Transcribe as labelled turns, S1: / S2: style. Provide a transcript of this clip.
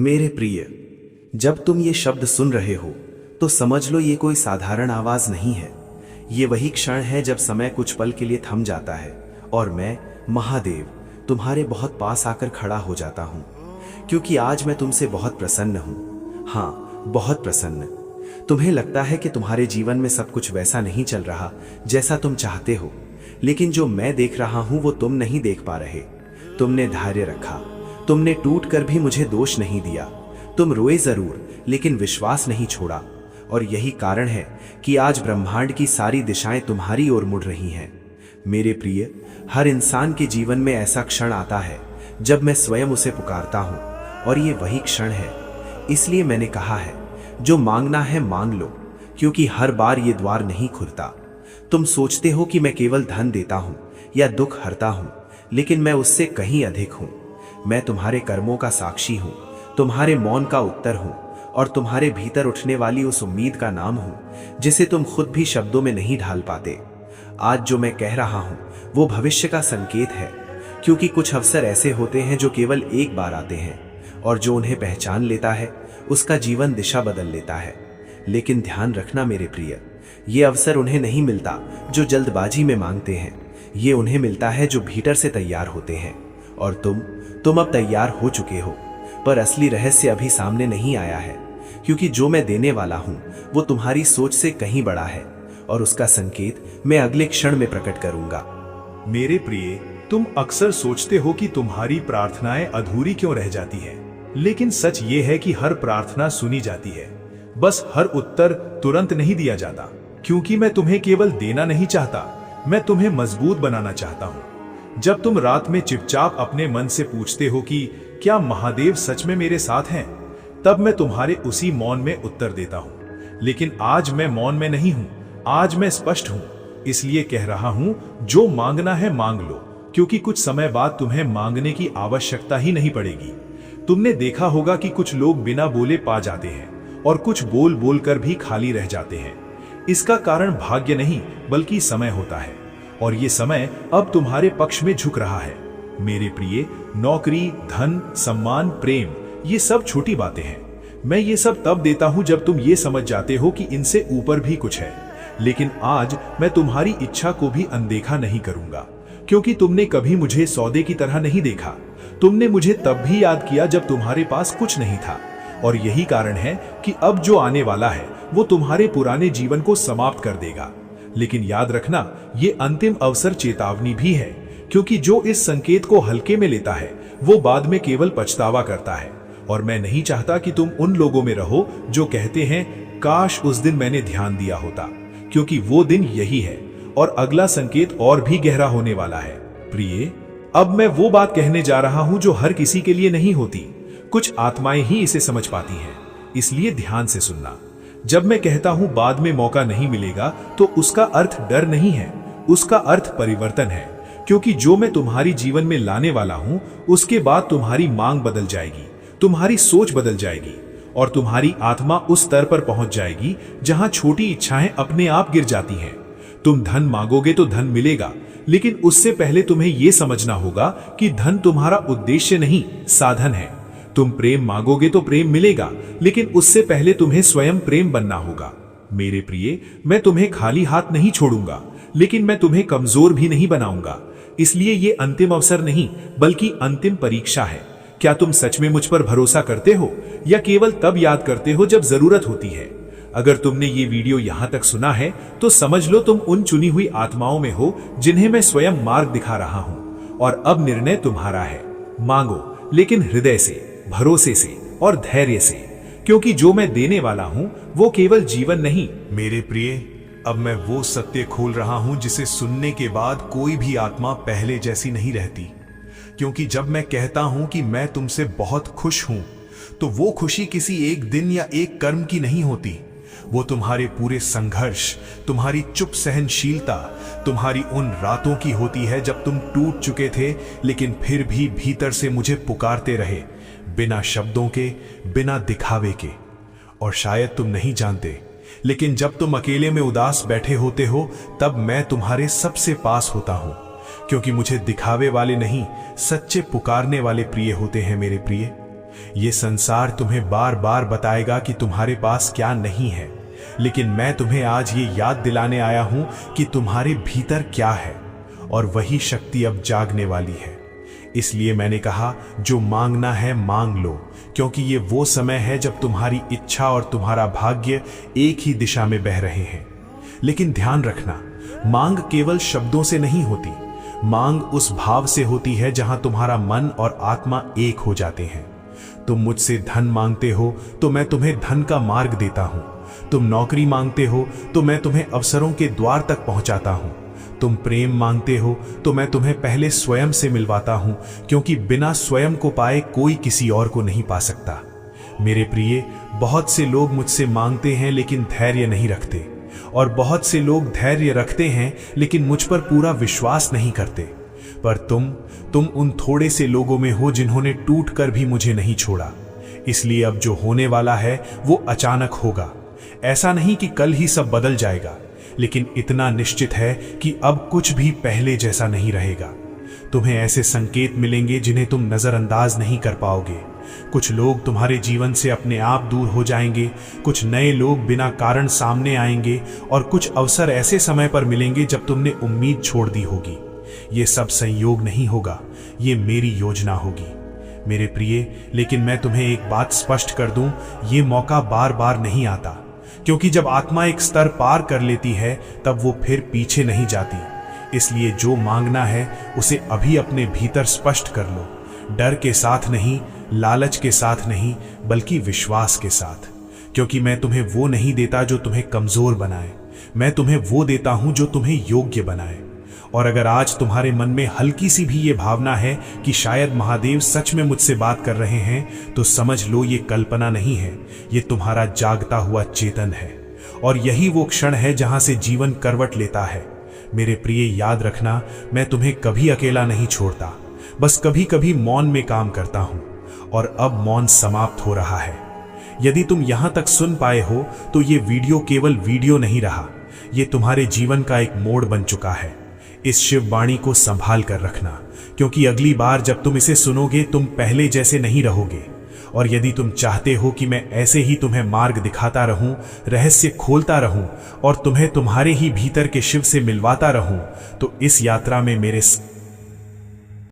S1: मेरे प्रिय, जब तुम ये शब्द सुन रहे हो तो समझ लो ये कोई साधारण आवाज नहीं है। ये वही क्षण है जब समय कुछ पल के लिए थम जाता है और मैं, महादेव, तुम्हारे बहुत पास आकर खड़ा हो जाता हूं, क्योंकि आज मैं तुमसे बहुत प्रसन्न हूं। हाँ, बहुत प्रसन्न। तुम्हें लगता है कि तुम्हारे जीवन में सब कुछ वैसा नहीं चल रहा जैसा तुम चाहते हो, लेकिन जो मैं देख रहा हूं वो तुम नहीं देख पा रहे। तुमने धैर्य रखा, तुमने टूट कर भी मुझे दोष नहीं दिया। तुम रोए जरूर, लेकिन विश्वास नहीं छोड़ा, और यही कारण है कि आज ब्रह्मांड की सारी दिशाएं तुम्हारी ओर मुड़ रही हैं। मेरे प्रिय, हर इंसान के जीवन में ऐसा क्षण आता है जब मैं स्वयं उसे पुकारता हूं, और ये वही क्षण है। इसलिए मैंने कहा है, जो मांगना है मांग लो, क्योंकि हर बार ये द्वार नहीं खुलता। तुम सोचते हो कि मैं केवल धन देता हूं या दुख हरता हूं, लेकिन मैं उससे कहीं अधिक हूं। मैं तुम्हारे कर्मों का साक्षी हूं, तुम्हारे मौन का उत्तर हूं, और तुम्हारे भीतर उठने वाली उस उम्मीद का नाम हूं जिसे तुम खुद भी शब्दों में नहीं ढाल पाते। आज जो मैं कह रहा हूं वो भविष्य का संकेत है, क्योंकि कुछ अवसर ऐसे होते हैं जो केवल एक बार आते हैं, और जो उन्हें पहचान लेता है उसका जीवन दिशा बदल लेता है। लेकिन ध्यान रखना मेरे प्रिय, ये अवसर उन्हें नहीं मिलता जो जल्दबाजी में मांगते हैं। ये उन्हें मिलता है जो भीतर से तैयार होते हैं, और तुम अब तैयार हो चुके हो। पर असली रहस्य अभी सामने नहीं आया है, क्योंकि जो मैं देने वाला हूं वो तुम्हारी सोच से कहीं बड़ा है, और उसका संकेत मैं अगले क्षण में प्रकट करूंगा।
S2: मेरे प्रिय, तुम अक्सर सोचते हो कि तुम्हारी प्रार्थनाएं अधूरी क्यों रह जाती हैं, लेकिन सच ये है कि हर प्रार्थना सुनी जाती है, बस हर उत्तर तुरंत नहीं दिया जाता। क्योंकि मैं तुम्हें केवल देना नहीं चाहता, मैं तुम्हें मजबूत बनाना चाहता हूं। जब तुम रात में चुपचाप अपने मन से पूछते हो कि क्या महादेव सच में मेरे साथ हैं, तब मैं तुम्हारे उसी मौन में उत्तर देता हूं। लेकिन आज मैं मौन में नहीं हूं, आज मैं स्पष्ट हूं। इसलिए कह रहा हूं, जो मांगना है मांग लो, क्योंकि कुछ समय बाद तुम्हें मांगने की आवश्यकता ही नहीं पड़ेगी। तुमने देखा होगा कि कुछ लोग बिना बोले पा जाते हैं और कुछ बोल बोल कर भी खाली रह जाते हैं। इसका कारण भाग्य नहीं बल्कि समय होता है, और ये समय अब तुम्हारे पक्ष में झुक रहा है। मेरे प्रिय, नौकरी, धन, सम्मान, प्रेम, ये सब छोटी बातें हैं। मैं ये सब तब देता हूं जब तुम ये समझ जाते हो कि इनसे ऊपर भी कुछ है। लेकिन आज मैं तुम्हारी इच्छा को भी अनदेखा नहीं करूंगा, क्योंकि तुमने कभी मुझे सौदे की तरह नहीं देखा। तुमने मुझे तब भी याद किया जब तुम्हारे पास कुछ नहीं था, और यही कारण है कि अब जो आने वाला है वो तुम्हारे पुराने जीवन को समाप्त कर देगा। लेकिन याद रखना, ये अंतिम अवसर चेतावनी भी है, क्योंकि जो इस संकेत को हल्के में लेता है वो बाद में केवल पछतावा करता है। और मैं नहीं चाहता कि तुम उन लोगों में रहो जो कहते हैं, काश उस दिन मैंने ध्यान दिया होता, क्योंकि वो दिन यही है, और अगला संकेत और भी गहरा होने वाला है। प्रिय, अब मैं वो बात कहने जा रहा हूं जो हर किसी के लिए नहीं होती। कुछ आत्माएं ही इसे समझ पाती हैं, इसलिए ध्यान से सुनना। जब मैं कहता हूं बाद में मौका नहीं मिलेगा, तो उसका अर्थ डर नहीं है, उसका अर्थ परिवर्तन है। क्योंकि जो मैं तुम्हारी जीवन में लाने वाला हूं, उसके बाद तुम्हारी मांग बदल जाएगी, तुम्हारी सोच बदल जाएगी, और तुम्हारी आत्मा उस स्तर पर पहुंच जाएगी जहां छोटी इच्छाएं अपने आप गिर जाती हैं। तुम धन मांगोगे तो धन मिलेगा, लेकिन उससे पहले तुम्हें यह समझना होगा कि धन तुम्हारा उद्देश्य नहीं, साधन है। तुम प्रेम मांगोगे तो प्रेम मिलेगा, लेकिन उससे पहले तुम्हें स्वयं प्रेम बनना होगा। मेरे प्रिय, मैं तुम्हें खाली हाथ नहीं छोड़ूंगा, लेकिन मैं तुम्हें कमजोर भी नहीं बनाऊंगा। इसलिए ये अंतिम अवसर नहीं बल्कि अंतिम परीक्षा है। क्या तुम सच में मुझ पर भरोसा करते हो, या केवल तब याद करते हो जब जरूरत होती है? अगर तुमने ये वीडियो यहां तक सुना है तो समझ लो तुम उन चुनी हुई आत्माओं में हो जिन्हें मैं स्वयं मार्ग दिखा रहा हूं, और अब निर्णय तुम्हारा है। मांगो, लेकिन हृदय से, भरोसे से और धैर्य से, क्योंकि जो मैं देने वाला हूं वो केवल जीवन नहीं। मेरे प्रिय, अब मैं वो सत्य खोल रहा हूं जिसे सुनने के बाद कोई भी आत्मा पहले जैसी नहीं रहती। क्योंकि जब मैं कहता हूं कि मैं तुमसे बहुत खुश हूं, तो वो खुशी किसी एक दिन या एक कर्म की नहीं होती। वो तुम्हारे पूरे संघर्ष, तुम्हारी चुप सहनशीलता, तुम्हारी उन रातों की होती है जब तुम टूट चुके थे, लेकिन फिर भी भीतर से मुझे पुकारते रहे, बिना शब्दों के, बिना दिखावे के। और शायद तुम नहीं जानते, लेकिन जब तुम अकेले में उदास बैठे होते हो, तब मैं तुम्हारे सबसे पास होता हूं, क्योंकि मुझे दिखावे वाले नहीं, सच्चे पुकारने वाले प्रिय होते हैं मेरे प्रिय। ये संसार तुम्हें बार बार बताएगा कि तुम्हारे पास क्या नहीं है, लेकिन मैं तुम्हें आज ये याद दिलाने आया हूं कि तुम्हारे भीतर क्या है, और वही शक्ति अब जागने वाली है। इसलिए मैंने कहा, जो मांगना है मांग लो, क्योंकि ये वो समय है जब तुम्हारी इच्छा और तुम्हारा भाग्य एक ही दिशा में बह रहे हैं। लेकिन ध्यान रखना, मांग केवल शब्दों से नहीं होती, मांग उस भाव से होती है जहां तुम्हारा मन और आत्मा एक हो जाते हैं। तुम मुझसे धन मांगते हो तो मैं तुम्हें धन का मार्ग देता हूं। तुम नौकरी मांगते हो तो मैं तुम्हें अवसरों के द्वार तक पहुंचाता हूं। तुम प्रेम मांगते हो तो मैं तुम्हें पहले स्वयं से मिलवाता हूं, क्योंकि बिना स्वयं को पाए कोई किसी और को नहीं पा सकता। मेरे प्रिय, बहुत से लोग मुझसे मांगते हैं लेकिन धैर्य नहीं रखते, और बहुत से लोग धैर्य रखते हैं लेकिन मुझ पर पूरा विश्वास नहीं करते। पर तुम उन थोड़े से लोगों में हो जिन्होंने टूट कर भी मुझे नहीं छोड़ा। इसलिए अब जो होने वाला है वो अचानक होगा। ऐसा नहीं कि कल ही सब बदल जाएगा, लेकिन इतना निश्चित है कि अब कुछ भी पहले जैसा नहीं रहेगा। तुम्हें ऐसे संकेत मिलेंगे जिन्हें तुम नजरअंदाज नहीं कर पाओगे। कुछ लोग तुम्हारे जीवन से अपने आप दूर हो जाएंगे, कुछ नए लोग बिना कारण सामने आएंगे, और कुछ अवसर ऐसे समय पर मिलेंगे जब तुमने उम्मीद छोड़ दी होगी। ये सब संयोग नहीं होगा, ये मेरी योजना होगी मेरे प्रिय। लेकिन मैं तुम्हें एक बात स्पष्ट कर दूं, ये मौका बार बार नहीं आता, क्योंकि जब आत्मा एक स्तर पार कर लेती है तब वो फिर पीछे नहीं जाती। इसलिए जो मांगना है उसे अभी अपने भीतर स्पष्ट कर लो, डर के साथ नहीं, लालच के साथ नहीं, बल्कि विश्वास के साथ। क्योंकि मैं तुम्हें वो नहीं देता जो तुम्हें कमजोर बनाए, मैं तुम्हें वो देता हूं जो तुम्हें योग्य बनाए। और अगर आज तुम्हारे मन में हल्की सी भी ये भावना है कि शायद महादेव सच में मुझसे बात कर रहे हैं, तो समझ लो ये कल्पना नहीं है, ये तुम्हारा जागता हुआ चेतन है। और यही वो क्षण है जहां से जीवन करवट लेता है। मेरे प्रिय, याद रखना, मैं तुम्हें कभी अकेला नहीं छोड़ता, बस कभी कभी मौन में काम करता हूं। और अब मौन समाप्त हो रहा है। यदि तुम यहां तक सुन पाए हो तो ये वीडियो केवल वीडियो नहीं रहा, ये तुम्हारे जीवन का एक मोड़ बन चुका है। इस शिववाणी को संभाल कर रखना, क्योंकि अगली बार जब तुम इसे सुनोगे तुम पहले जैसे नहीं रहोगे। और यदि तुम चाहते हो कि मैं ऐसे ही तुम्हें मार्ग दिखाता रहूं, रहस्य खोलता रहूं और तुम्हें तुम्हारे ही भीतर के शिव से मिलवाता रहूं, तो इस यात्रा में मेरे